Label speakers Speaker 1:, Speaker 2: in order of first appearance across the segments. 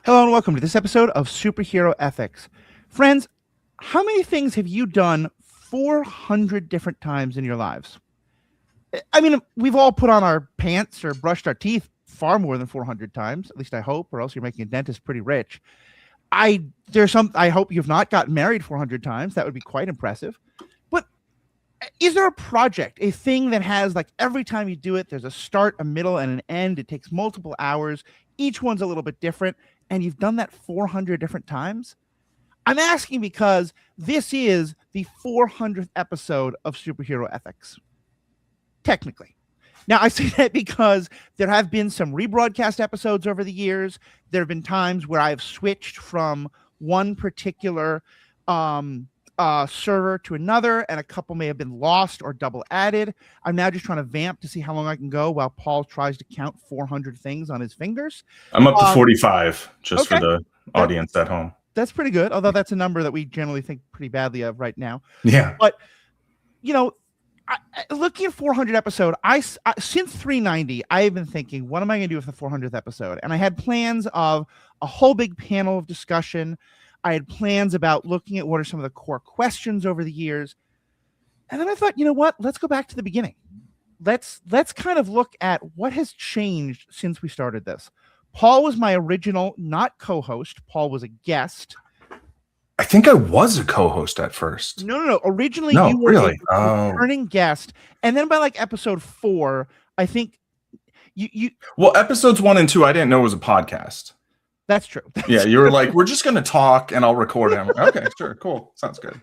Speaker 1: Hello and welcome to this episode of Superhero Ethics. Friends, how many things have you done 400 different times in your lives? I mean, we've all put on our pants or brushed our teeth far more than 400 times, at least I hope, or else you're making a dentist pretty rich. I hope you've not gotten married 400 times. That would be quite impressive. But is there a project, a thing that has, like, every time you do it, there's a start, a middle, and an end? It takes multiple hours. Each one's a little bit different, and you've done that 400 different times? I'm asking because this is the 400th episode of Superhero Ethics. Technically. Now, I say that because there have been some rebroadcast episodes over the years. There have been times where I've switched from one particular server to another, and a couple may have been lost or double added. I'm now just trying to vamp to see how long I can go while Paul tries to count 400 things on his fingers.
Speaker 2: I'm up to 45, just for the audience at home.
Speaker 1: That's pretty good, although that's a number that we generally think pretty badly of right now.
Speaker 2: Yeah.
Speaker 1: But, you know, looking at 400 episode, since 390, I've been thinking, what am I going to do with the 400th episode? And I had plans of a whole big panel of discussion. I had plans about looking at what are some of the core questions over the years. And then I thought, you know what? Let's go back to the beginning. Let's kind of look at what has changed since we started this. Paul was my original, not co-host. Paul was a guest.
Speaker 2: I think I was a co-host at first.
Speaker 1: No. Originally, you were a returning guest, and then by like episode 4, I think you.
Speaker 2: Well, episodes 1 and 2, I didn't know it was a podcast.
Speaker 1: That's true.
Speaker 2: Yeah, you were like, we're just gonna talk, and I'll record it. I'm like, okay, sure, cool, sounds good.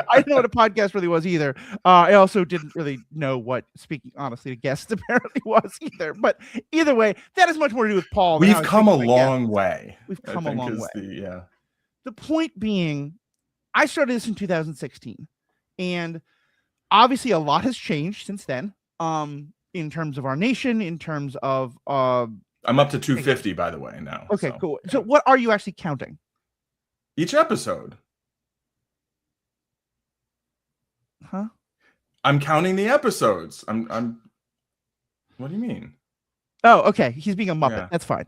Speaker 1: I didn't know what a podcast really was either. I also didn't really know what speaking honestly to guests apparently was either. But either way, that has much more to do with Paul.
Speaker 2: We've come a long way.
Speaker 1: We've come a long way.
Speaker 2: Yeah.
Speaker 1: The point being, I started this in 2016, and obviously a lot has changed since then. In terms of our nation, in terms of
Speaker 2: I'm up to 250 by the way now.
Speaker 1: Okay, cool. So what are you actually counting?
Speaker 2: Each episode.
Speaker 1: Huh?
Speaker 2: I'm counting the episodes. I'm What do you mean?
Speaker 1: Oh, okay. He's being a Muppet.
Speaker 2: Yeah.
Speaker 1: That's fine.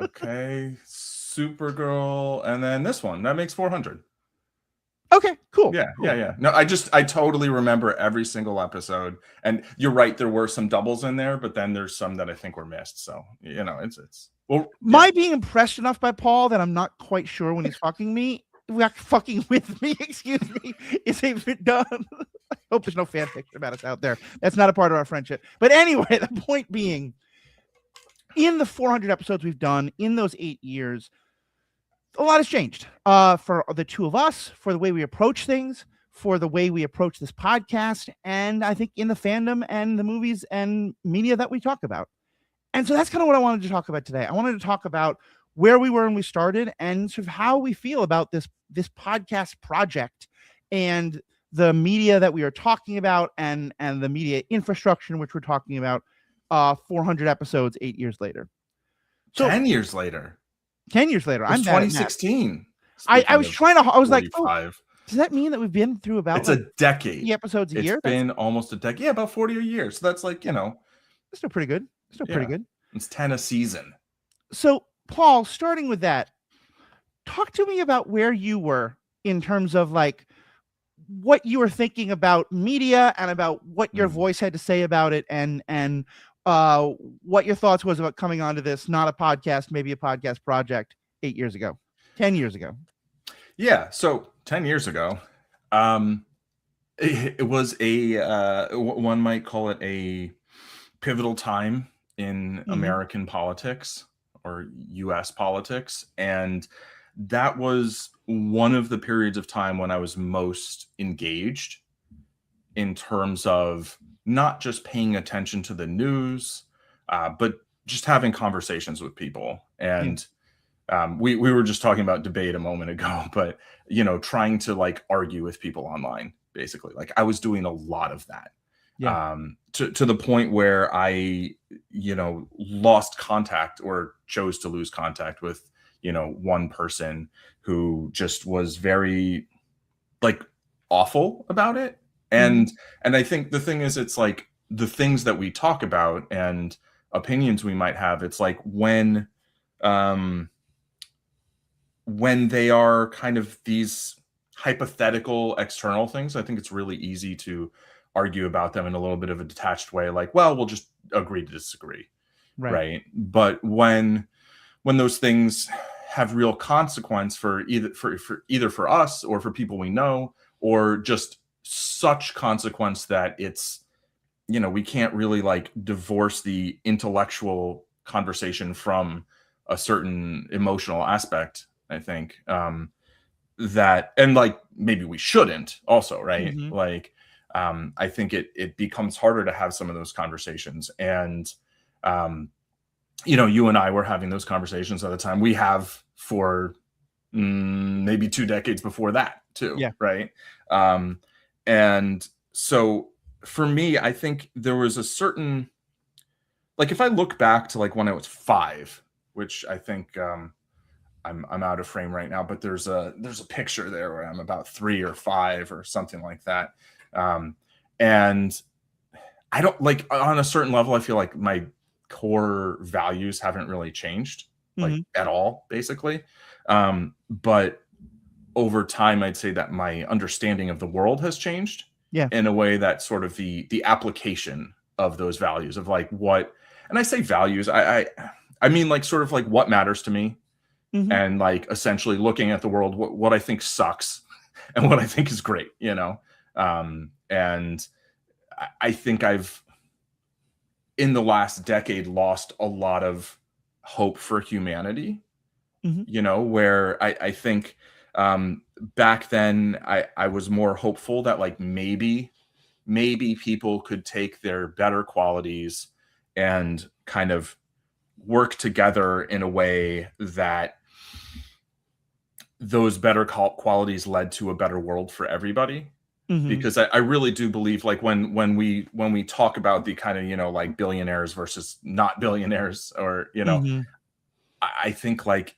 Speaker 2: Okay, Supergirl, and then this one. That makes 400.
Speaker 1: Okay, cool.
Speaker 2: Yeah.
Speaker 1: Cool.
Speaker 2: No, I totally remember every single episode. And you're right, there were some doubles in there, but then there's some that I think were missed. So, you know, it's well,
Speaker 1: my being impressed enough by Paul that I'm not quite sure when he's fucking with me, excuse me, is even done. I hope there's no fan fiction about us out there. That's not a part of our friendship. But anyway, the point being, in the 400 episodes we've done in those 8 years, a lot has changed for the two of us, for the way we approach things, for the way we approach this podcast, and I think in the fandom and the movies and media that we talk about. And so that's kind of what I wanted to talk about today. I wanted to talk about where we were when we started and sort of how we feel about this podcast project and the media that we are talking about and the media infrastructure in which we're talking about 400 episodes 8 years later. So
Speaker 2: 10 years later.
Speaker 1: 10 years later. I'm
Speaker 2: 2016.
Speaker 1: I was trying to, I was
Speaker 2: 45.
Speaker 1: like, does that mean that we've been through about
Speaker 2: it's a decade?
Speaker 1: 50 episodes a year?
Speaker 2: It's been almost a decade. Yeah, about 40 a year. So that's like, you know.
Speaker 1: It's still pretty good. Pretty good.
Speaker 2: It's 10 a season.
Speaker 1: So, Paul, starting with that, talk to me about where you were in terms of like what you were thinking about media and about what your voice had to say about it and what your thoughts was about coming onto this, not a podcast, maybe a podcast project 10 years ago.
Speaker 2: Yeah. So 10 years ago, it was one might call it a pivotal time in American politics or US politics. And that was one of the periods of time when I was most engaged in terms of not just paying attention to the news, but just having conversations with people. And we were just talking about debate a moment ago, but, you know, trying to like argue with people online, basically. Like I was doing a lot of that. Yeah. To the point where I, you know, lost contact or chose to lose contact with, you know, one person who just was very like awful about it. And I think the thing is, it's like the things that we talk about and opinions we might have, it's like when um, when they are kind of these hypothetical external things, I think it's really easy to argue about them in a little bit of a detached way, like, well, we'll just agree to disagree,
Speaker 1: Right.
Speaker 2: right? But when those things have real consequence for either for us or for people we know, or just such consequence that it's, we can't really like divorce the intellectual conversation from a certain emotional aspect, I think. That, and like maybe we shouldn't also, right?
Speaker 1: Hmm.
Speaker 2: Like I think it becomes harder to have some of those conversations. And um you and I were having those conversations at the time. We have for maybe 2 decades before that too,
Speaker 1: Yeah.
Speaker 2: right? um and so for me, I think there was a certain, like, if I look back to like when I was 5, which I think I'm out of frame right now, but there's a picture there where I'm about 3 or 5 or something like that. And I don't, like, on a certain level, I feel like my core values haven't really changed, like,
Speaker 1: Hmm.
Speaker 2: at all, basically. But over time, I'd say that my understanding of the world has changed
Speaker 1: Yeah.
Speaker 2: in a way that sort of the application of those values of like what, and I say values, I mean like sort of like what matters to me,
Speaker 1: Hmm.
Speaker 2: and like essentially looking at the world, what I think sucks and what I think is great. And I think I've in the last decade lost a lot of hope for humanity,
Speaker 1: Hmm.
Speaker 2: where I think back then I was more hopeful that like maybe people could take their better qualities and kind of work together in a way that those better qualities led to a better world for everybody.
Speaker 1: Hmm.
Speaker 2: Because I really do believe, like, when we talk about the kind of, like, billionaires versus not billionaires, or
Speaker 1: Hmm.
Speaker 2: I think like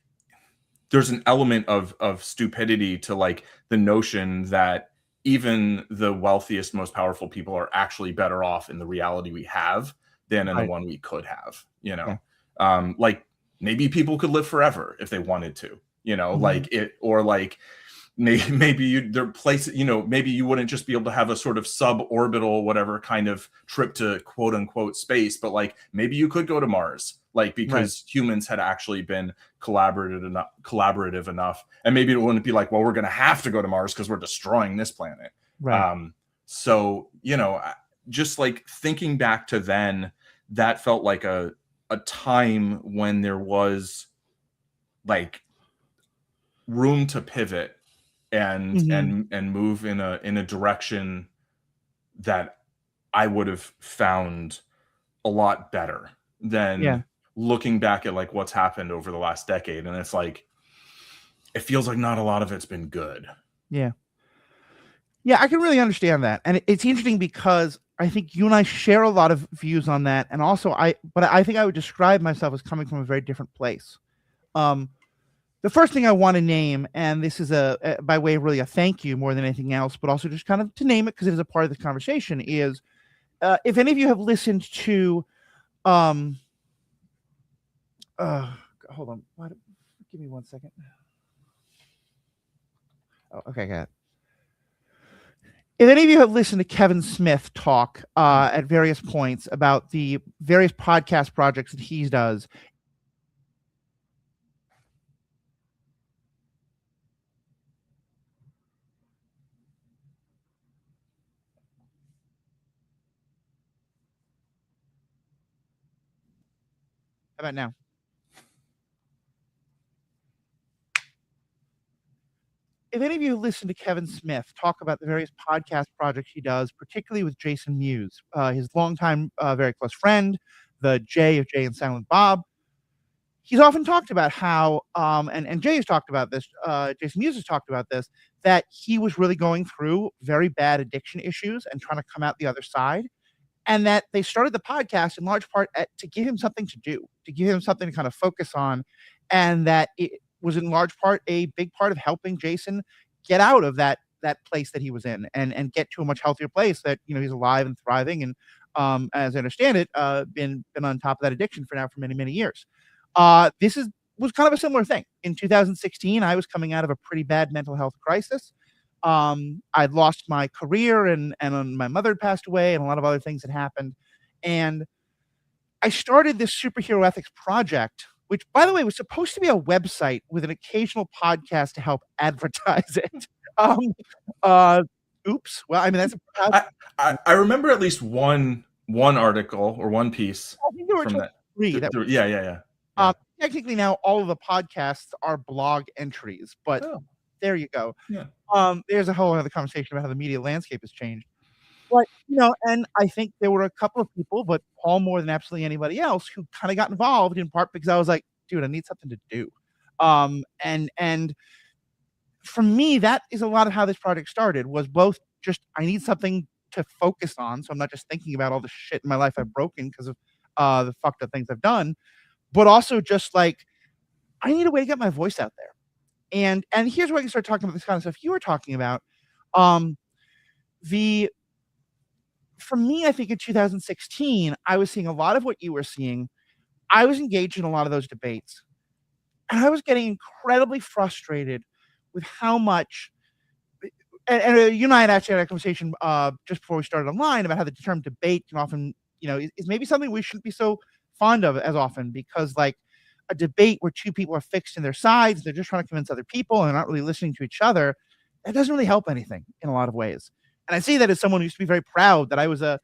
Speaker 2: there's an element of stupidity to like the notion that even the wealthiest, most powerful people are actually better off in the reality we have than in the
Speaker 1: Right.
Speaker 2: one we could have.
Speaker 1: Yeah.
Speaker 2: Like, maybe people could live forever if they wanted to,
Speaker 1: Hmm.
Speaker 2: like it, or like maybe you there place, maybe you wouldn't just be able to have a sort of suborbital whatever kind of trip to quote unquote space, but like maybe you could go to Mars, like,
Speaker 1: Right.
Speaker 2: because humans had actually been collaborative enough, and maybe it wouldn't be like, well, we're going to have to go to Mars because we're destroying this planet.
Speaker 1: Right.
Speaker 2: So just like thinking back to then, that felt like a time when there was like room to pivot and
Speaker 1: Hmm.
Speaker 2: and and move in a direction that I would have found a lot better
Speaker 1: Yeah.
Speaker 2: than looking back at like what's happened over the last decade. And it's like it feels like not a lot of it's been good.
Speaker 1: Yeah. Yeah, I can really understand that. And it's interesting because I think you and I share a lot of views on that. And also but I think I would describe myself as coming from a very different place. Um, the first thing I want to name, and this is by way of really a thank you more than anything else, but also just kind of to name it because it is a part of the conversation, is if any of you have listened to, um, uh, hold on, give me 1 second. Oh, okay, got it. If any of you have listened to Kevin Smith talk at various points about the various podcast projects that he does. How about now? If any of you listen to Kevin Smith talk about the various podcast projects he does, particularly with Jason Mewes, his longtime, very close friend, the Jay of Jay and Silent Bob, he's often talked about how, and Jay has talked about this, Jason Mewes has talked about this, that he was really going through very bad addiction issues and trying to come out the other side, and that they started the podcast in large part to give him something to do, to give him something to kind of focus on, and that it was in large part a big part of helping Jason get out of that place that he was in, and get to a much healthier place that he's alive and thriving, and as I understand it, been on top of that addiction for many years. This is was kind of a similar thing. In 2016, I was coming out of a pretty bad mental health crisis. I'd lost my career and my mother had passed away and a lot of other things had happened. And I started this superhero ethics project, which, by the way, was supposed to be a website with an occasional podcast to help advertise it. Um, uh, oops. Well, I mean, that's
Speaker 2: I remember at least one article or one piece
Speaker 1: I think there were
Speaker 2: from
Speaker 1: just
Speaker 2: that.
Speaker 1: 3 that
Speaker 2: Yeah.
Speaker 1: technically now all of the podcasts are blog entries, but
Speaker 2: Oh,
Speaker 1: there you go.
Speaker 2: yeah.
Speaker 1: There's a whole other conversation about how the media landscape has changed. But, and I think there were a couple of people, but Paul more than absolutely anybody else, who kinda got involved in part because I was like, "Dude, I need something to do." And for me, that is a lot of how this project started, was both just I need something to focus on, so I'm not just thinking about all the shit in my life I've broken because of, the fucked up things I've done, but also just like, I need a way to get my voice out there. And here's where I can start talking about this kind of stuff you were talking about. Um, the For me, I think in 2016, I was seeing a lot of what you were seeing. I was engaged in a lot of those debates, and I was getting incredibly frustrated with how much and you and I had actually had a conversation, just before we started online about how the term debate can often, is maybe something we shouldn't be so fond of as often because, like, a debate where 2 people are fixed in their sides, they're just trying to convince other people, and they're not really listening to each other, that doesn't really help anything in a lot of ways. And I say that as someone who used to be very proud that I was a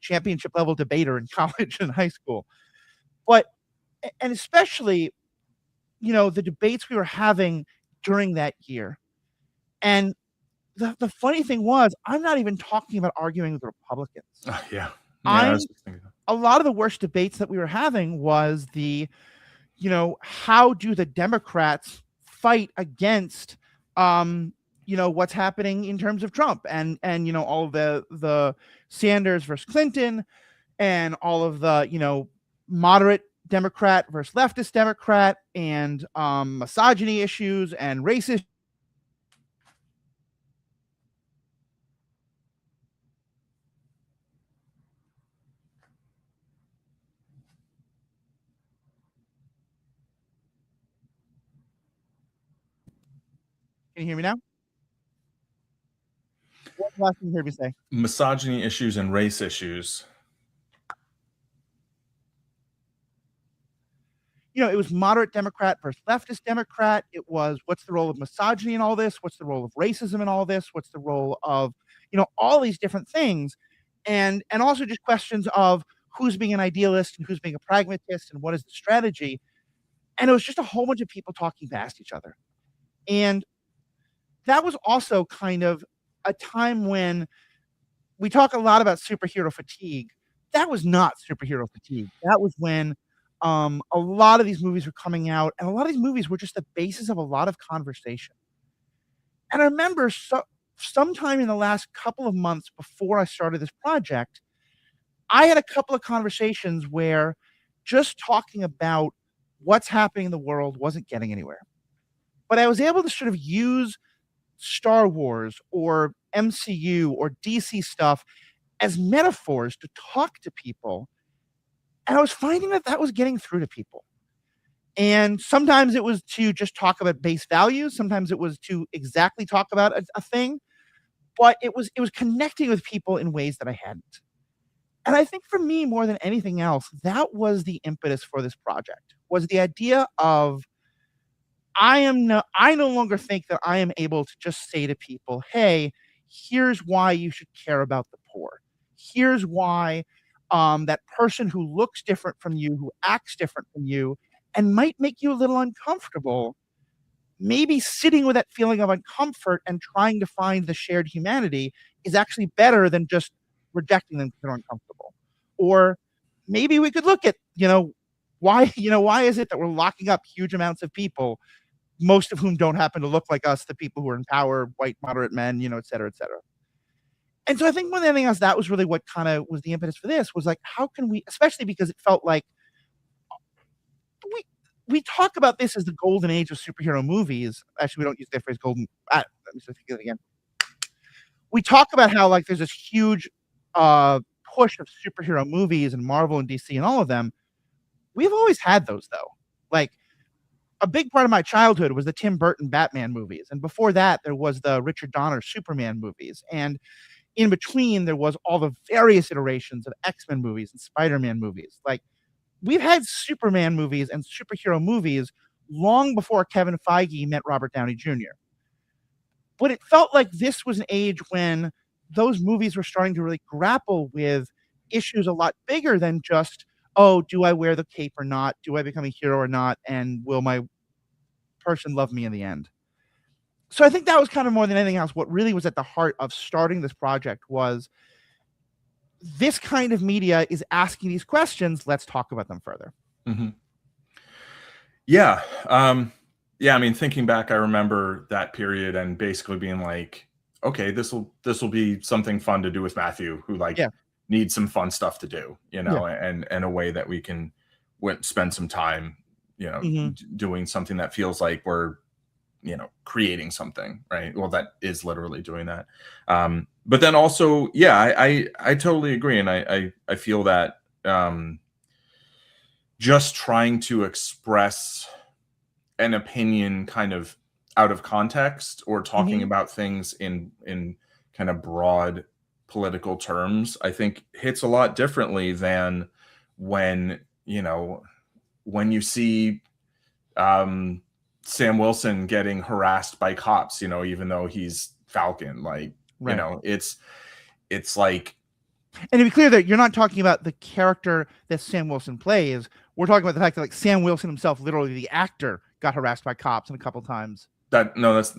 Speaker 1: championship level debater in college and high school. But and especially, the debates we were having during that year. And the funny thing was, I'm not even talking about arguing with Republicans.
Speaker 2: Yeah. I
Speaker 1: I'm
Speaker 2: was just thinking.
Speaker 1: A lot of the worst debates that we were having was how do the Democrats fight against, what's happening in terms of Trump and all of the Sanders versus Clinton and all of the, moderate Democrat versus leftist Democrat and misogyny issues and racist. Can you hear me now? What's the last thing you heard me say?
Speaker 2: Misogyny issues and race issues.
Speaker 1: It was moderate Democrat versus leftist Democrat. It was what's the role of misogyny in all this? What's the role of racism in all this? What's the role of, all these different things. And also just questions of who's being an idealist and who's being a pragmatist and what is the strategy. And it was just a whole bunch of people talking past each other. And that was also kind of a time when we talk a lot about superhero fatigue. That was not superhero fatigue. That was when a lot of these movies were coming out, and a lot of these movies were just the basis of a lot of conversation. And I remember sometime in the last couple of months before I started this project, I had a couple of conversations where just talking about what's happening in the world wasn't getting anywhere. But I was able to sort of use Star Wars or MCU or DC stuff as metaphors to talk to people. And I was finding that that was getting through to people. And sometimes it was to just talk about base values. Sometimes it was to exactly talk about a thing, but it was connecting with people in ways that I hadn't. And I think for me, more than anything else, that was the impetus for this project, was the idea of I no longer think that I am able to just say to people, "Hey, here's why you should care about the poor. Here's why that person who looks different from you, who acts different from you, and might make you a little uncomfortable, maybe sitting with that feeling of uncomfort and trying to find the shared humanity is actually better than just rejecting them because they're uncomfortable." Or maybe we could look at, why is it that we're locking up huge amounts of people, most of whom don't happen to look like us, the people who are in power, white, moderate men, et cetera, et cetera. And so I think more than anything else, that was really what kinda was the impetus for this, was like, how can we, especially because it felt like we we talk about this as the golden age of superhero movies. Actually, we don't use that phrase golden. Let me just think of it again. We talk about how, like, there's this huge, uh, push of superhero movies and Marvel and DC and all of them. We've always had those, though. Like, a big part of my childhood was the Tim Burton Batman movies, and before that, there was the Richard Donner Superman movies, and in between, there was all the various iterations of X-Men movies and Spider-Man movies. Like, we've had Superman movies and superhero movies long before Kevin Feige met Robert Downey Jr. But it felt like this was an age when those movies were starting to really grapple with issues a lot bigger than just, oh, do I wear the cape or not? Do I become a hero or not? And will my person love me in the end? So I think that was kind of more than anything else, what really was at the heart of starting this project was this kind of media is asking these questions. Let's talk about them further.
Speaker 2: Mm-hmm. Yeah. Yeah. I mean, thinking back, I remember that period and basically being like, okay, this will be something fun to do with Matthew, who needs some fun stuff to do, and a way that we can spend some time, doing something that feels like we're, creating something, right? Well, that is literally doing that. But then also, I totally agree. And I feel that just trying to express an opinion kind of out of context or talking about things in kind of broad political terms, I think hits a lot differently than when you see Sam Wilson getting harassed by cops, even though he's Falcon, right. It's like,
Speaker 1: and to be clear, that you're not talking about the character that Sam Wilson plays. We're talking about the fact that Sam Wilson himself, literally the actor, got harassed by cops a couple times.
Speaker 2: I was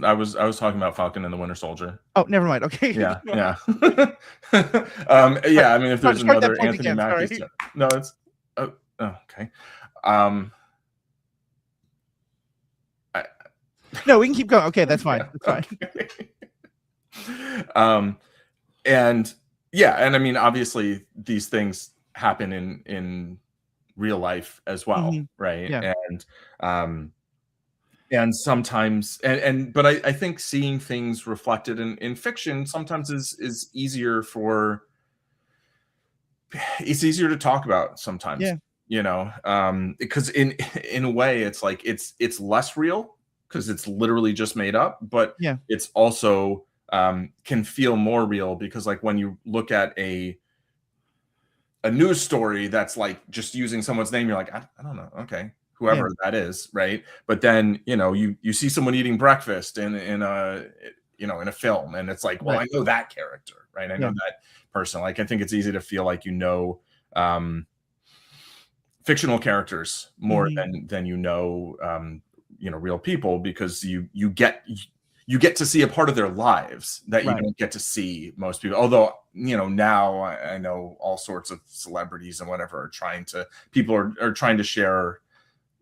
Speaker 2: talking about Falcon and the Winter Soldier.
Speaker 1: Oh, never mind. Okay.
Speaker 2: Yeah. Yeah. I mean, if there's another Anthony Mackie, no, it's okay.
Speaker 1: No, we can keep going. Okay, that's fine. That's
Speaker 2: fine. And I mean, obviously these things happen in real life as well, right?
Speaker 1: Yeah.
Speaker 2: And sometimes, but I think seeing things reflected in fiction sometimes is easier it's easier to talk about sometimes, because in a way it's like it's less real because it's literally just made up, but it's also can feel more real because like when you look at a news story that's like just using someone's name, you're like, I don't know, okay, whoever that is, right? But then you see someone eating breakfast in a film, and it's like, well, I know that character, right? I know that person. Like, I think it's easy to feel like fictional characters more than real people, because you get to see a part of their lives that you don't get to see most people. Although, now I know all sorts of celebrities and whatever people are trying to share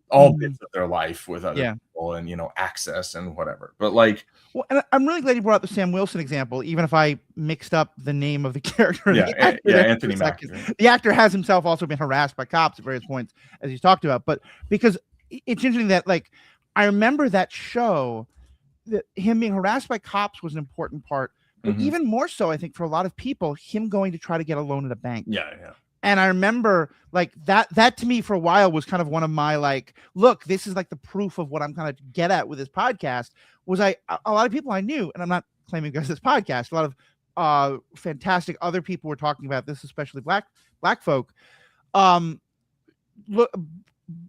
Speaker 2: all bits of their life with other people and, access and whatever. But like,
Speaker 1: well, and I'm really glad you brought up the Sam Wilson example, even if I mixed up the name of the character.
Speaker 2: Anthony Mackie.
Speaker 1: The actor has himself also been harassed by cops at various points, as he's talked about. But because it's interesting that, like, I remember that show, that him being harassed by cops was an important part, but even more so, I think, for a lot of people, him going to try to get a loan at a bank. And I remember like that to me for a while was kind of one of my like, look, this is like the proof of what I'm kind of get at with this podcast. Was a lot of people I knew, and I'm not claiming because this podcast, a lot of fantastic other people were talking about this, especially black folk,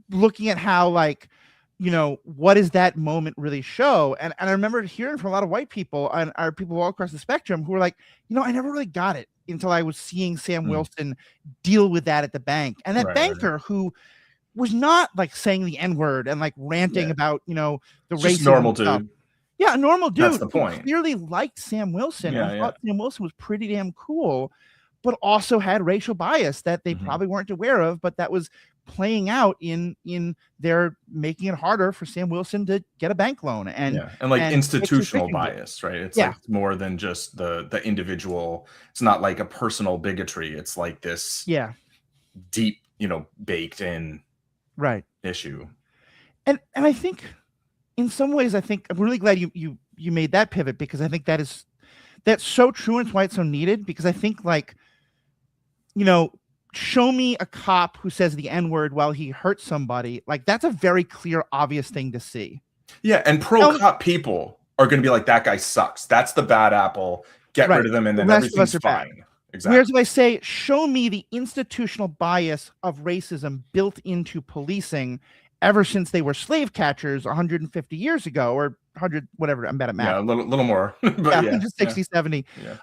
Speaker 1: looking at how, like, what does that moment really show? And I remember hearing from a lot of white people and our people all across the spectrum who were like, I never really got it until I was seeing Sam Wilson deal with that at the bank. And that banker who was not like saying the N-word and like ranting about, the race.
Speaker 2: Normal dude.
Speaker 1: Yeah, a normal dude.
Speaker 2: That's the point.
Speaker 1: Clearly liked Sam Wilson. I thought Sam Wilson was pretty damn cool, but also had racial bias that they probably weren't aware of, but that was playing out in their making it harder for Sam Wilson to get a bank loan and
Speaker 2: institutional bias, right? It's like more than just the individual. It's not like a personal bigotry. It's like this deep, baked in issue. And
Speaker 1: I think in some ways, I'm really glad you made that pivot, because I think that's so true, and it's why it's so needed, because I think, like, show me a cop who says the N-word while he hurts somebody. Like, that's a very clear, obvious thing to see.
Speaker 2: Yeah, and pro-cop people are going to be like, that guy sucks. That's the bad apple. Get rid of them, and then everything's fine. Exactly.
Speaker 1: Whereas if I say, show me the institutional bias of racism built into policing ever since they were slave catchers 150 years ago, or 100, whatever, I'm bad at math.
Speaker 2: Yeah, a little more. But
Speaker 1: yeah, 160, 70. Yeah.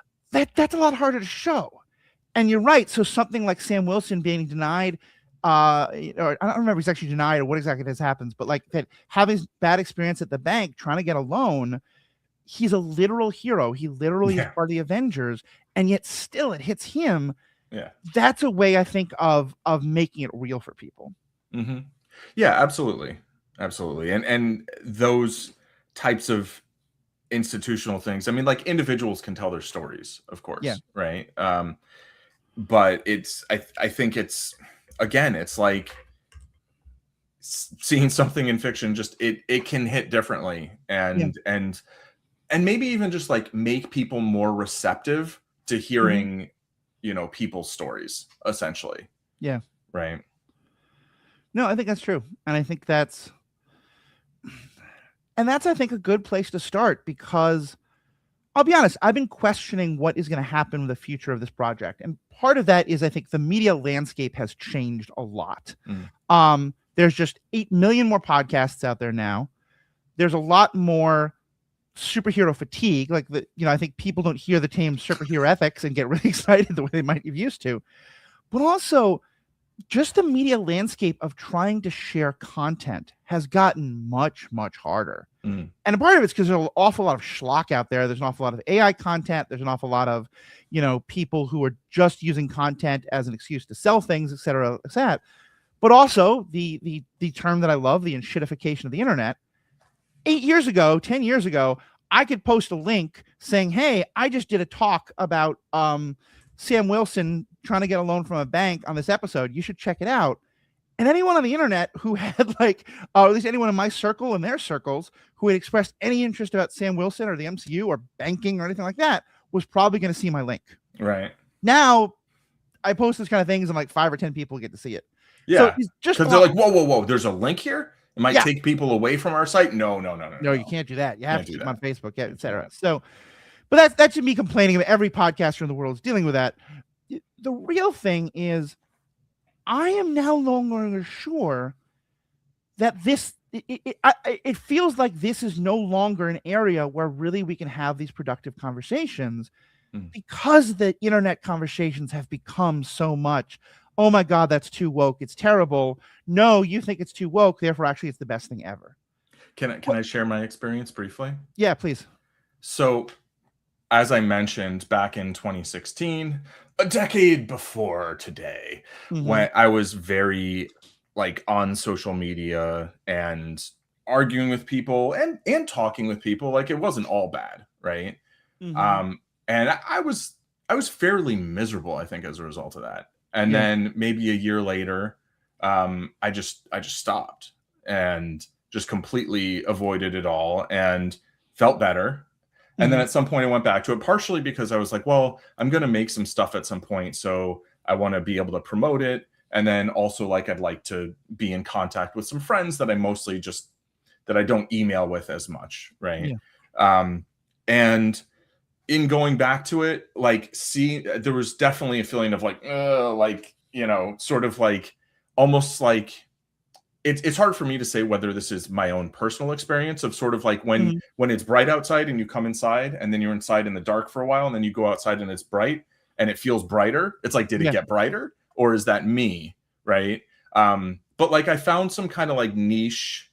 Speaker 1: That's a lot harder to show. And you're right. So something like Sam Wilson being denied, or I don't remember if he's actually denied or what exactly has happened, but like that, having bad experience at the bank, trying to get a loan, he's a literal hero. He literally is part of the Avengers, and yet still it hits him.
Speaker 2: Yeah.
Speaker 1: That's a way, I think, of making it real for people.
Speaker 2: Mm-hmm. Yeah, absolutely. Absolutely. And those types of institutional things, I mean, like, individuals can tell their stories, of course.
Speaker 1: Yeah.
Speaker 2: Right. But it's, I think it's, again, it's like seeing something in fiction, just it can hit differently, and maybe even just like make people more receptive to hearing, people's stories, essentially.
Speaker 1: Yeah.
Speaker 2: Right.
Speaker 1: No, I think that's true. And I think that's, I think, a good place to start, because I'll be honest, I've been questioning what is going to happen with the future of this project. And part of that is, I think the media landscape has changed a lot. There's just 8 million more podcasts out there now. There's a lot more superhero fatigue. Like, I think people don't hear the term superhero ethics and get really excited the way they might have used to. But also, just the media landscape of trying to share content has gotten much, much harder. And a part of it's because there's an awful lot of schlock out there. There's an awful lot of AI content. There's an awful lot of, people who are just using content as an excuse to sell things, et cetera, et cetera. But also the term that I love, the enshittification of the internet. 8 years ago, 10 years ago, I could post a link saying, hey, I just did a talk about Sam Wilson trying to get a loan from a bank on this episode. You should check it out. And anyone on the internet who had at least anyone in my circle and their circles who had expressed any interest about Sam Wilson or the MCU or banking or anything like that was probably going to see my link.
Speaker 2: Right.
Speaker 1: Now I post this kind of things and like 5 or 10 people get to see it.
Speaker 2: Yeah. So because they're like, whoa, there's a link here. It might take people away from our site. No,
Speaker 1: you can't do that. You have to keep them on Facebook, et cetera. So, but that should be complaining. Every podcaster in the world is dealing with that. The real thing is, I am now no longer sure that it feels like this is no longer an area where really we can have these productive conversations, because the internet conversations have become so much, oh my God, that's too woke, it's terrible. No, you think it's too woke, therefore actually it's the best thing ever.
Speaker 2: Can I share my experience briefly?
Speaker 1: Yeah, please.
Speaker 2: So, as I mentioned, back in 2016, a decade before today, when I was very on social media and arguing with people and talking with people, like, it wasn't all bad, right? And I was fairly miserable, I think, as a result of that. And then maybe a year later, I just stopped and just completely avoided it all and felt better. And then at some point I went back to it, partially because I was like, well, I'm going to make some stuff at some point, so I want to be able to promote it. And then also, I'd like to be in contact with some friends that I mostly that I don't email with as much. Right. Yeah. And in going back to it, there was definitely a feeling of sort of almost like, it's hard for me to say whether this is my own personal experience of sort of when it's bright outside and you come inside and then you're inside in the dark for a while and then you go outside and it's bright and it feels brighter. It's like, did it get brighter, or is that me? Right. But I found some kind of niche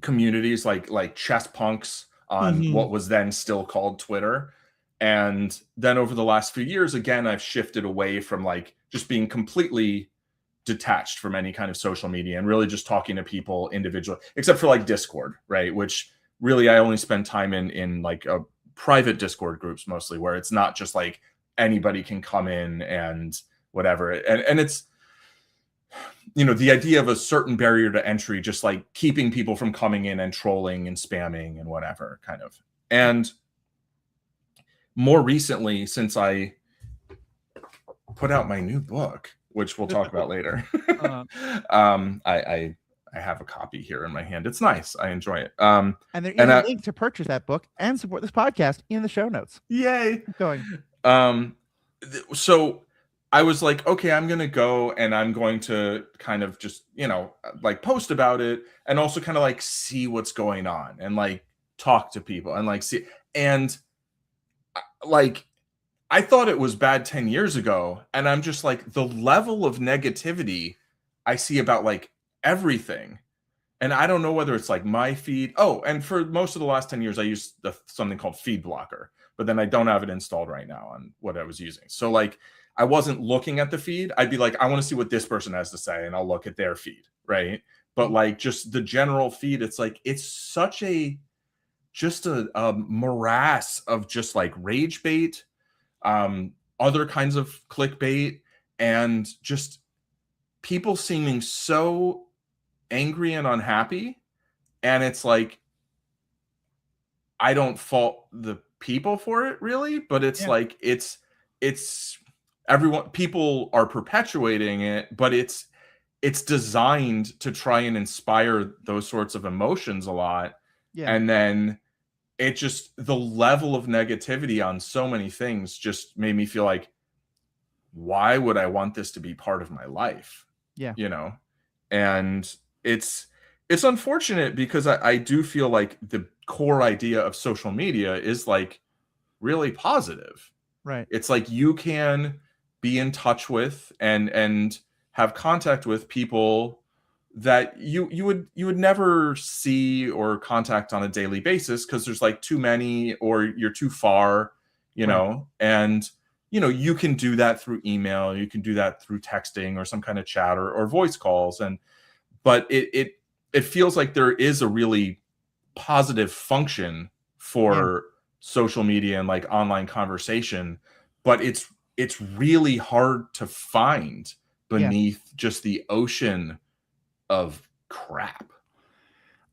Speaker 2: communities like chess punks on what was then still called Twitter. And then over the last few years, again, I've shifted away from just being completely detached from any kind of social media and really just talking to people individually, except for Discord, right? Which really I only spend time in a private Discord groups mostly, where it's not just anybody can come in and whatever. And it's, the idea of a certain barrier to entry, just keeping people from coming in and trolling and spamming and whatever kind of. And more recently, since I put out my new book, which we'll talk about later. I have a copy here in my hand. It's nice. I enjoy it.
Speaker 1: And there is a link to purchase that book and support this podcast in the show notes.
Speaker 2: Yay!
Speaker 1: Keep going.
Speaker 2: So I was like, okay, I'm gonna go and I'm going to kind of just, like post about it and also kind of like see what's going on and like talk to people and like see. And like, I thought it was bad 10 years ago, and I'm just like, the level of negativity I see about like everything. And I don't know whether it's like my feed. Oh, and for most of the last 10 years, I used something called Feed Blocker, but then I don't have it installed right now on what I was using. So like, I wasn't looking at the feed. I'd be like, I want to see what this person has to say, and I'll look at their feed, right? But like, just the general feed, it's like, it's such a morass of just like rage bait, other kinds of clickbait, and just people seeming so angry and unhappy. And it's like, I don't fault the people for it really, but it's like, it's people are perpetuating it, but it's designed to try and inspire those sorts of emotions a lot. And then it just, the level of negativity on so many things just made me feel like, why would I want this to be part of my life? And it's unfortunate because I do feel like the core idea of social media is like really positive,
Speaker 1: right?
Speaker 2: It's like you can be in touch with and have contact with people that you would never see or contact on a daily basis because there's like too many or you're too far, know, and you can do that through email, you can do that through texting or some kind of chat or voice calls, but it feels like there is a really positive function for social media and like online conversation, but it's really hard to find beneath just the ocean of crap.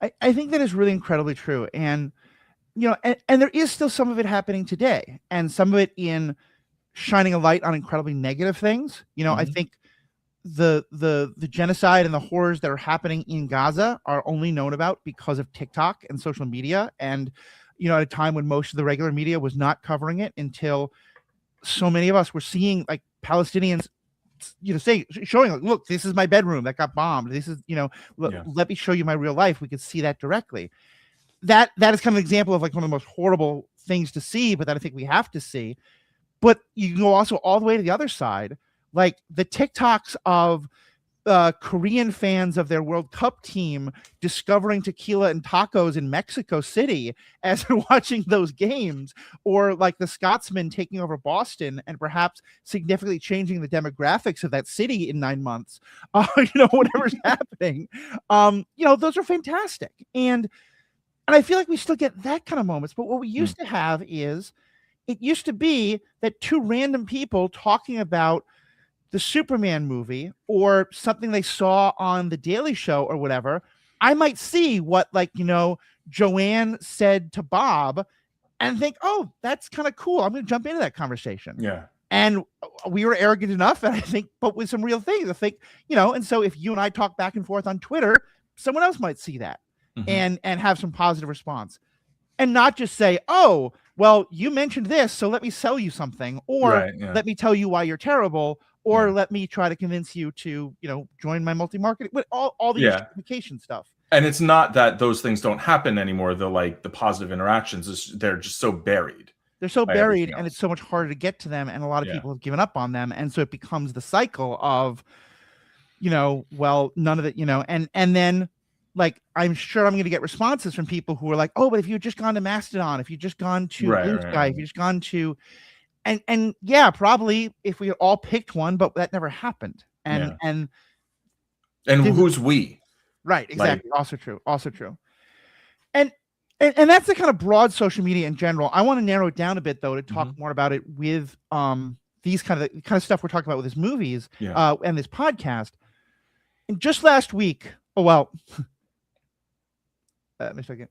Speaker 1: I think that is really incredibly true. And, and there is still some of it happening today, and some of it in shining a light on incredibly negative things. I think the genocide and the horrors that are happening in Gaza are only known about because of TikTok and social media. And, at a time when most of the regular media was not covering it until so many of us were seeing like Palestinians, showing like, look, this is my bedroom that got bombed. This is, let me show you my real life. We could see that directly. That is kind of an example of like one of the most horrible things to see, but that I think we have to see. But you can go also all the way to the other side, like the TikToks of Korean fans of their World Cup team discovering tequila and tacos in Mexico City as they're watching those games, or like the Scotsman taking over Boston and perhaps significantly changing the demographics of that city in 9 months. Whatever's happening, those are fantastic. And I feel like we still get that kind of moments. But what we used to have is, it used to be that two random people talking about the Superman movie or something they saw on The Daily Show or whatever, I might see what, like, Joanne said to Bob and think, oh, that's kind of cool. I'm going to jump into that conversation.
Speaker 2: Yeah.
Speaker 1: And we were arrogant enough, and I think, but with some real things, I think, and so if you and I talk back and forth on Twitter, someone else might see that and have some positive response, and not just say, oh, well, you mentioned this, so let me sell you something, or let me tell you why you're terrible, or let me try to convince you to, join my multi-marketing, but all the justification stuff.
Speaker 2: And it's not that those things don't happen anymore. The positive interactions, they're just so buried.
Speaker 1: They're so buried, and it's so much harder to get to them, and a lot of people have given up on them, and so it becomes the cycle of, well, none of it, and then, like, I'm sure I'm going to get responses from people who are like, oh, but if you had just gone to Mastodon, if you'd just gone to Blue Sky, if you just gone to, and probably if we had all picked one, but that never happened. And
Speaker 2: who's we?
Speaker 1: Right. Exactly. Like, also true. And that's the kind of broad social media in general. I want to narrow it down a bit though, to talk more about it with, these kind of stuff we're talking about with his movies, and this podcast. And just last week, let me second.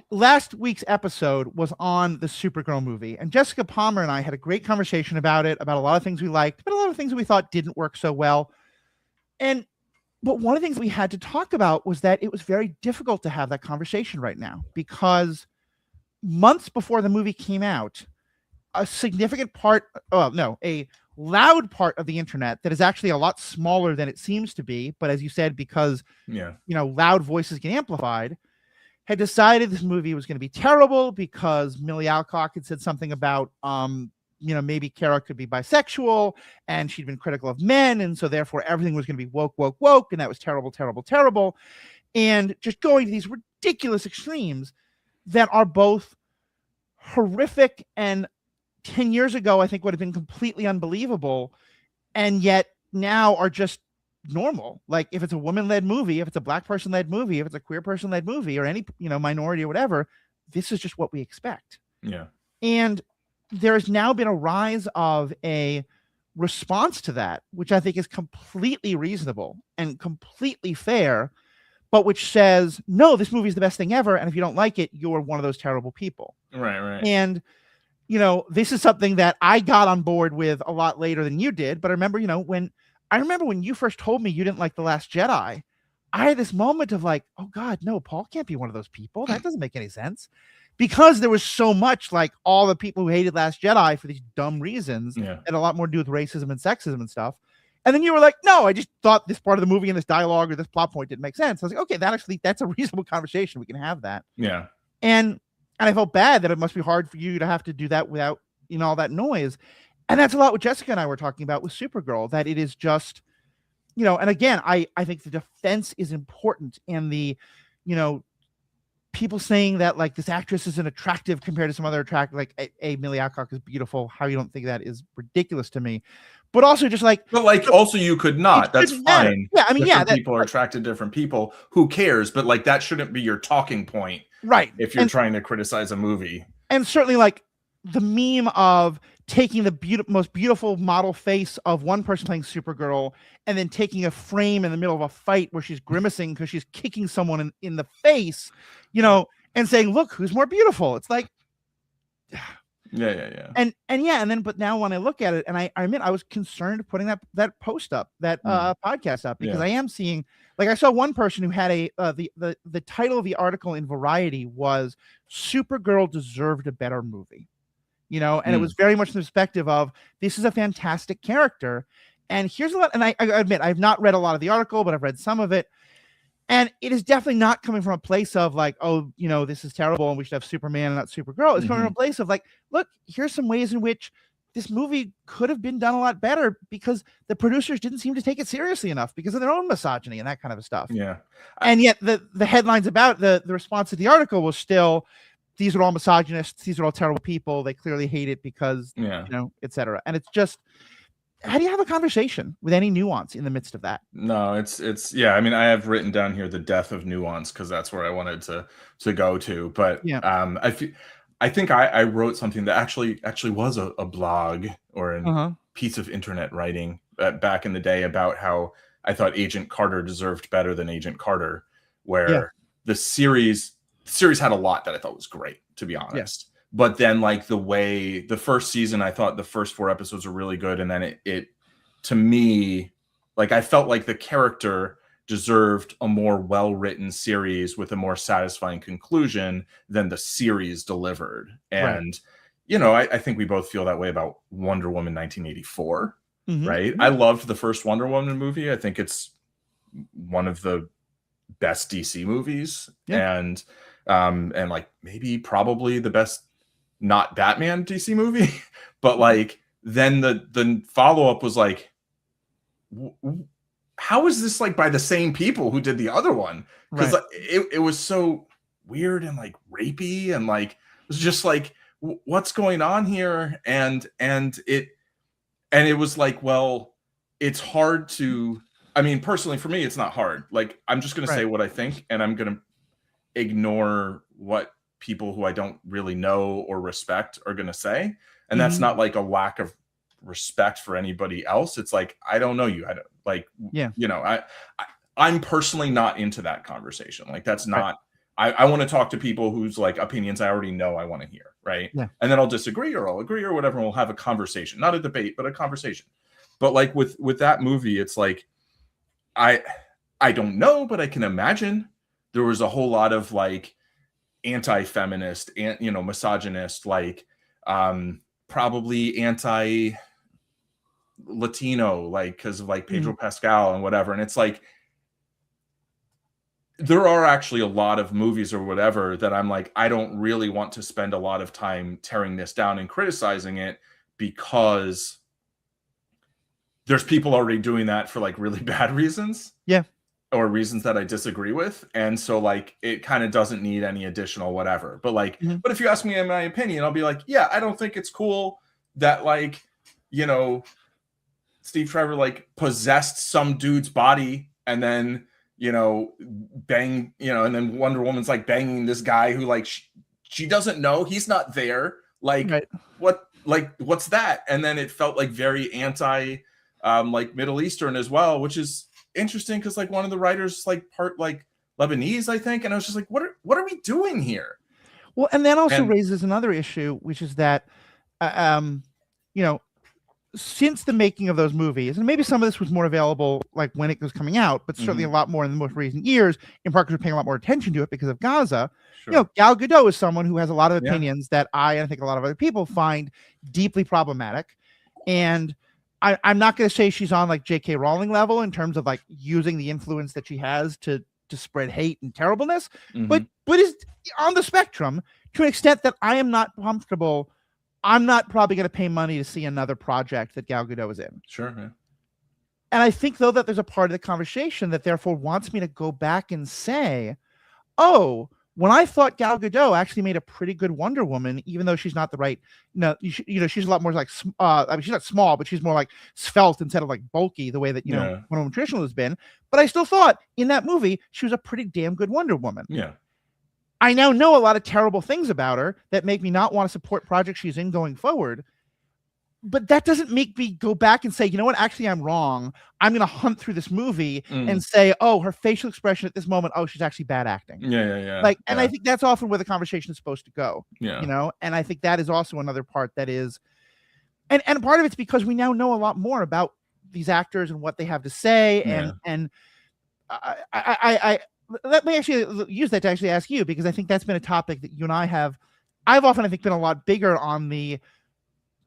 Speaker 1: last week's episode was on the Supergirl movie, and Jessica Palmer and I had a great conversation about it, about a lot of things we liked, but a lot of things that we thought didn't work so well. But one of the things we had to talk about was that it was very difficult to have that conversation right now, because months before the movie came out, a significant part, a loud part of the internet that is actually a lot smaller than it seems to be, but as you said, because loud voices get amplified, had decided this movie was going to be terrible because Millie Alcock had said something about maybe Kara could be bisexual, and she'd been critical of men, and so therefore everything was going to be woke, and that was terrible, and just going to these ridiculous extremes that are both horrific and 10 years ago I think would have been completely unbelievable, and yet now are just normal. Like, if it's a woman-led movie, if it's a black person-led movie, if it's a queer person-led movie, or any minority or whatever, this is just what we expect.
Speaker 2: Yeah.
Speaker 1: And there has now been a rise of a response to that, which I think is completely reasonable and completely fair, but which says, no, this movie is the best thing ever, and if you don't like it, you're one of those terrible people.
Speaker 2: Right.
Speaker 1: And this is something that I got on board with a lot later than you did, but I remember when you first told me you didn't like The Last Jedi, I had this moment of like, oh God, no, Paul can't be one of those people. That doesn't make any sense. Because there was so much, like, all the people who hated Last Jedi for these dumb reasons, and a lot more to do with racism and sexism and stuff. And then you were like, no, I just thought this part of the movie and this dialogue or this plot point didn't make sense. I was like, okay, that's a reasonable conversation. We can have that.
Speaker 2: Yeah.
Speaker 1: And I felt bad that it must be hard for you to have to do that without, all that noise. And that's a lot what Jessica and I were talking about with Supergirl, that it is just, and again, I think the defense is important, and the, people saying that, like, this actress isn't attractive compared to some other attractive, like, Millie Alcock is beautiful. How you don't think that is ridiculous to me. But also just like,
Speaker 2: but like, also you could not. That's fine.
Speaker 1: Yeah, I mean,
Speaker 2: people are attracted to different people. Who cares? But like, that shouldn't be your talking point,
Speaker 1: right?
Speaker 2: If you're trying to criticize a movie.
Speaker 1: And certainly, like, the meme of taking the most beautiful model face of one person playing Supergirl and then taking a frame in the middle of a fight where she's grimacing because she's kicking someone in the face, and saying, look, who's more beautiful? It's like,
Speaker 2: yeah.
Speaker 1: But now when I look at it, and I admit I was concerned putting that post up, that podcast up, because I am seeing, like, I saw one person who had the title of the article in Variety was Supergirl Deserved a Better Movie. And it was very much the perspective of, this is a fantastic character. And here's a lot, and I admit, I've not read a lot of the article, but I've read some of it. And it is definitely not coming from a place of like, oh, this is terrible and we should have Superman and not Supergirl. It's coming from a place of like, look, here's some ways in which this movie could have been done a lot better, because the producers didn't seem to take it seriously enough because of their own misogyny and that kind of stuff.
Speaker 2: Yeah.
Speaker 1: And yet the headlines about the response to the article was still, these are all misogynists, these are all terrible people, they clearly hate it because, etc. And it's just, how do you have a conversation with any nuance in the midst of that?
Speaker 2: No, it's I mean, I have written down here the death of nuance, because that's where I wanted to go to. But I think I wrote something that actually was a blog or a piece of internet writing back in the day about how I thought Agent Carter deserved better than Agent Carter, where the series had a lot that I thought was great, to be honest. But then, like, the first season, I thought the first 4 episodes were really good. And then it to me, like, I felt like the character deserved a more well-written series with a more satisfying conclusion than the series delivered. And, I think we both feel that way about Wonder Woman 1984, right? I loved the first Wonder Woman movie. I think it's one of the best DC movies. And like, maybe probably the best not Batman DC movie. But like, then the follow-up was like, how is this like by the same people who did the other one? Because it was so weird and like rapey, and like, it was just like, what's going on here? And it was like, well, it's hard to, I mean, personally for me, it's not hard. Like, I'm just going to say what I think, and I'm going to ignore what people who I don't really know or respect are going to say. And that's not like a lack of respect for anybody else. It's like, I don't know you. I don't like, I'm personally not into that conversation. Like, that's not I want to talk to people whose like opinions I already know I want to hear, right?
Speaker 1: Yeah.
Speaker 2: And then I'll disagree or I'll agree or whatever, and we'll have a conversation, not a debate, but a conversation. But like with that movie, it's like I don't know, but I can imagine there was a whole lot of like anti-feminist and misogynist, like probably anti-Latino, like because of like Pedro Pascal and whatever. And it's like there are actually a lot of movies or whatever that I'm like, I don't really want to spend a lot of time tearing this down and criticizing it, because there's people already doing that for like really bad reasons.
Speaker 1: Yeah.
Speaker 2: Or reasons that I disagree with. And so like it kind of doesn't need any additional whatever. But like, but if you ask me in my opinion, I'll be like, yeah, I don't think it's cool that like, Steve Trevor like possessed some dude's body and then, bang, and then Wonder Woman's like banging this guy who like she doesn't know, he's not there. Like what's that? And then it felt like very anti like Middle Eastern as well, which is interesting because like one of the writers like part like Lebanese, I think, and I was just like, what are we doing here?
Speaker 1: Well, and that also raises another issue, which is that since the making of those movies, and maybe some of this was more available like when it was coming out, but certainly a lot more in the most recent years, in part because we're paying a lot more attention to it because of Gaza. Sure. Gal Gadot is someone who has a lot of opinions that I think a lot of other people find deeply problematic. And I'm not going to say she's on like J.K. Rowling level in terms of like using the influence that she has to spread hate and terribleness, but is on the spectrum to an extent that I am not comfortable. I'm not probably going to pay money to see another project that Gal Gadot is in.
Speaker 2: Sure. Yeah.
Speaker 1: And I think though that there's a part of the conversation that therefore wants me to go back and say, oh, when I thought Gal Gadot actually made a pretty good Wonder Woman, even though she's not the right, she's a lot more like, I mean, she's not small, but she's more like svelte instead of like bulky, the way that, Wonder Woman traditionally has been. But I still thought in that movie, she was a pretty damn good Wonder Woman.
Speaker 2: Yeah.
Speaker 1: I now know a lot of terrible things about her that make me not want to support projects she's in going forward. But that doesn't make me go back and say, you know what, actually, I'm wrong. I'm going to hunt through this movie and say, oh, her facial expression at this moment, oh, she's actually bad acting.
Speaker 2: Yeah.
Speaker 1: Like, and I think that's often where the conversation is supposed to go.
Speaker 2: Yeah.
Speaker 1: And I think that is also another part that is, and part of it's because we now know a lot more about these actors and what they have to say. And I let me actually use that to actually ask you, because I think that's been a topic that you and I've often, I think, been a lot bigger on the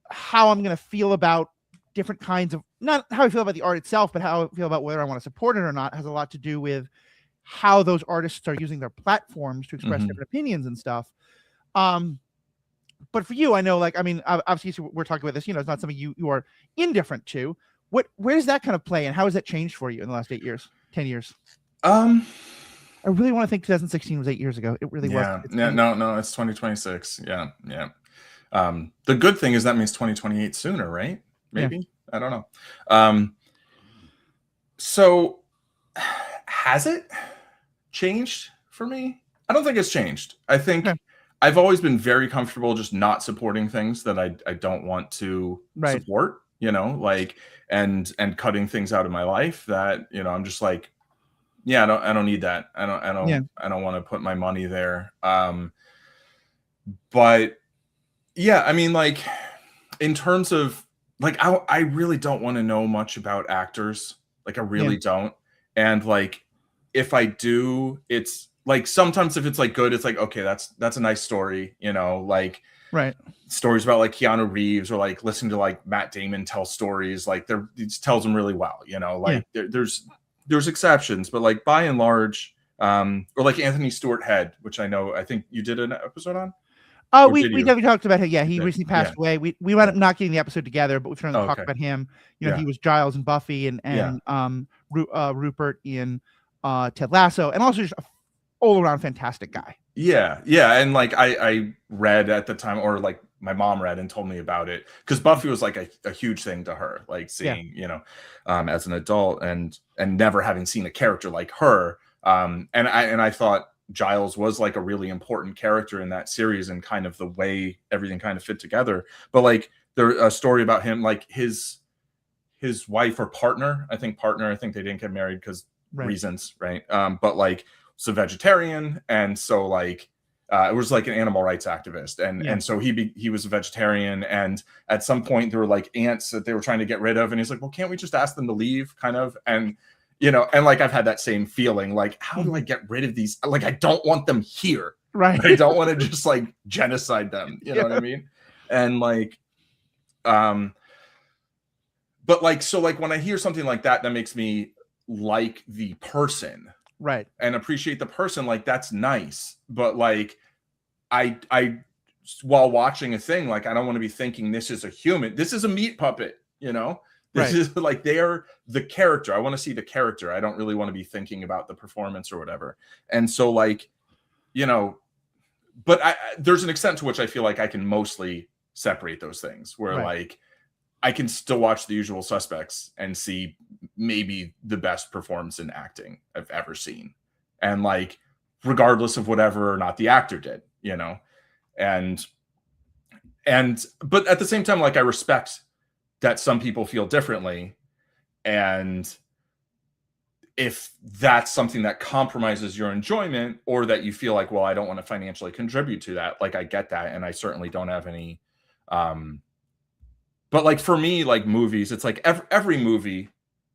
Speaker 1: how I'm going to feel about different kinds of, not how I feel about the art itself, but how I feel about whether I want to support it or not, has a lot to do with how those artists are using their platforms to express different opinions and stuff. But for you, I know, like, I mean, obviously we're talking about this, it's not something you are indifferent to. Where does that kind of play, and how has that changed for you in the last 8 years, 10 years? I really want to think 2016 was 8 years ago. It really was.
Speaker 2: No, it's 2026. Yeah. The good thing is that means 2028 sooner, right? Maybe. I don't know. So has it changed for me? I don't think it's changed. I think I've always been very comfortable just not supporting things that I don't want to support, like, and cutting things out of my life that, I'm just like, I don't need that. I don't want to put my money there. But yeah, I mean, like, in terms of like, I really don't want to know much about actors. Like, I really don't. And like, if I do, it's like, sometimes if it's like good, it's like, okay, that's a nice story, like stories about like Keanu Reeves, or like listening to like Matt Damon tell stories, like it tells them really well, like there's exceptions, but like by and large, or like Anthony Stewart Head, which I think you did an episode on.
Speaker 1: Oh, we definitely talked about him. Yeah, he recently passed away. We wound up not getting the episode together, but we tried to talk about him. He was Giles and Buffy, and Rupert in Ted Lasso, and also just an all-around fantastic guy. Yeah,
Speaker 2: and like I read at the time, or like my mom read and told me about it, because Buffy was like a huge thing to her, like seeing as an adult and never having seen a character like her, and I thought Giles was like a really important character in that series, and kind of the way everything kind of fit together. But like a story about him, like his wife or partner, I think they didn't get married because reasons, right? But like was a vegetarian, and so like it was like an animal rights activist, and so he was a vegetarian, and at some point there were like ants that they were trying to get rid of, and he's like, well, can't we just ask them to leave, kind of, and and like I've had that same feeling, like, how do I get rid of these? Like, I don't want them here.
Speaker 1: Right.
Speaker 2: I don't want to just like genocide them. You know what I mean? And like, but like, so like when I hear something like that, that makes me like the person,
Speaker 1: right,
Speaker 2: and appreciate the person. Like, that's nice. But like, I while watching a thing, like, I don't want to be thinking this is a human. This is a meat puppet. This is like, they're the character. I want to see the character. I don't really want to be thinking about the performance or whatever. And so like, but there's an extent to which I feel like I can mostly separate those things, where like I can still watch The Usual Suspects and see maybe the best performance in acting I've ever seen. And like, regardless of whatever or not the actor did, and but at the same time, like, I respect that some people feel differently. And if that's something that compromises your enjoyment, or that you feel like, well, I don't want to financially contribute to that, like, I get that. And I certainly don't have any, but like, for me, like, movies, it's like every movie,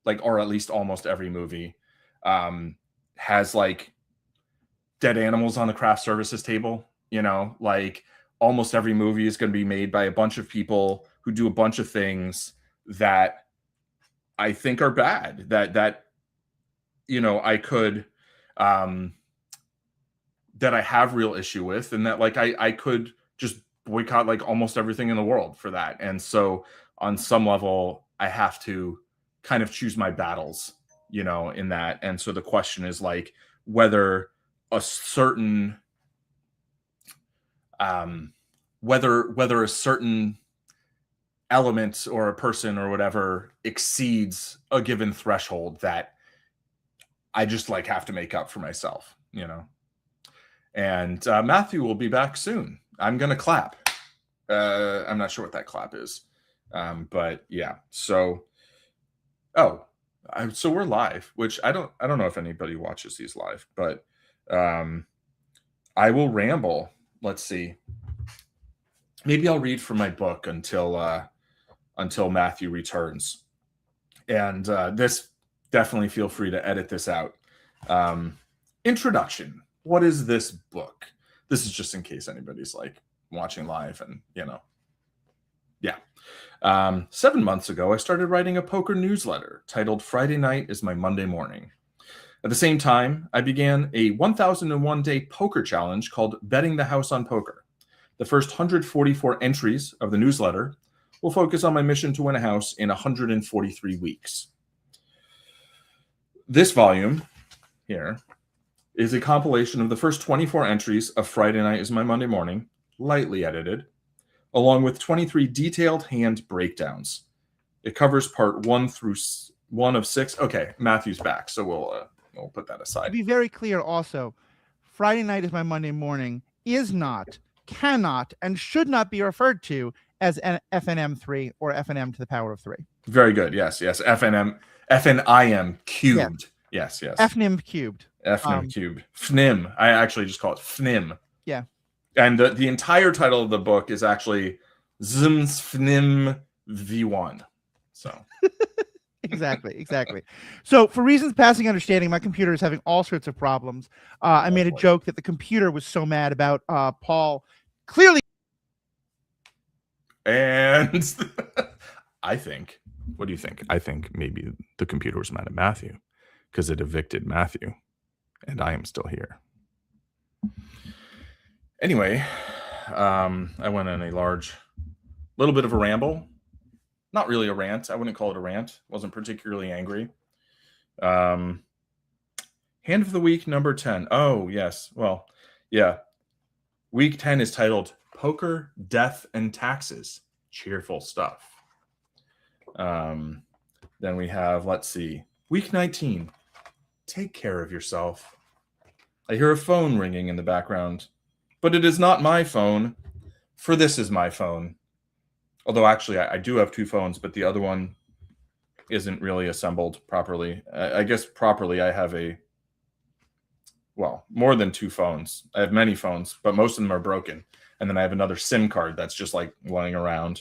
Speaker 2: like, or at least almost every movie, has like dead animals on the craft services table. Like, almost every movie is going to be made by a bunch of people who do a bunch of things that I think are bad, that I could, that I have real issue with, and that like I could just boycott like almost everything in the world for that. And so on some level, I have to kind of choose my battles, in that. And so the question is like, whether a certain whether a certain element or a person or whatever exceeds a given threshold that I just like have to make up for myself, And Matthew will be back soon. I'm gonna clap. I'm not sure what that clap is, but yeah. So, so we're live, which I don't know if anybody watches these live, but I will ramble. Let's see. Maybe I'll read from my book until Matthew returns, and this. Definitely feel free to edit this out. Introduction. What is this book? This is just in case anybody's like watching live and, yeah. 7 months ago, I started writing a poker newsletter titled Friday Night is My Monday Morning. At the same time, I began a 1001 day poker challenge called Betting the House on Poker. The first 144 entries of the newsletter will focus on my mission to win a house in 143 weeks. This volume here is a compilation of the first 24 entries of Friday Night is My Monday Morning, lightly edited, along with 23 detailed hand breakdowns. It covers part 1 through 1 of 6. Okay, Matthew's back, so we'll put that aside.
Speaker 1: To be very clear also, Friday Night is My Monday Morning is not, cannot, and should not be referred to as an FNM3 or FNM to the power of 3.
Speaker 2: Very good. Yes. FNIM cubed. Yeah. Yes.
Speaker 1: FNIM cubed.
Speaker 2: FNIM cubed. FNIM. I actually just call it FNIM.
Speaker 1: Yeah.
Speaker 2: And the entire title of the book is actually Zims FNIM V1. So.
Speaker 1: Exactly. So for reasons passing understanding, my computer is having all sorts of problems. I made a joke that the computer was so mad about Paul clearly.
Speaker 2: And what do you think? I think maybe the computer was mad at Matthew because it evicted Matthew, and I am still here. Anyway, I went on a little bit of a ramble. Not really a rant. I wouldn't call it a rant. Wasn't particularly angry. Hand of the week number 10. Oh, yes. Well, yeah. Week 10 is titled Poker, Death, and Taxes. Cheerful stuff. Then we have, let's see, week 19. Take care of yourself. I hear a phone ringing in the background, but it is not my phone, for this is my phone. Although actually I do have two phones, but the other one isn't really assembled properly. I guess properly I have a well, more than 2 phones. I have many phones, but most of them are broken. And then I have another SIM card that's just like lying around.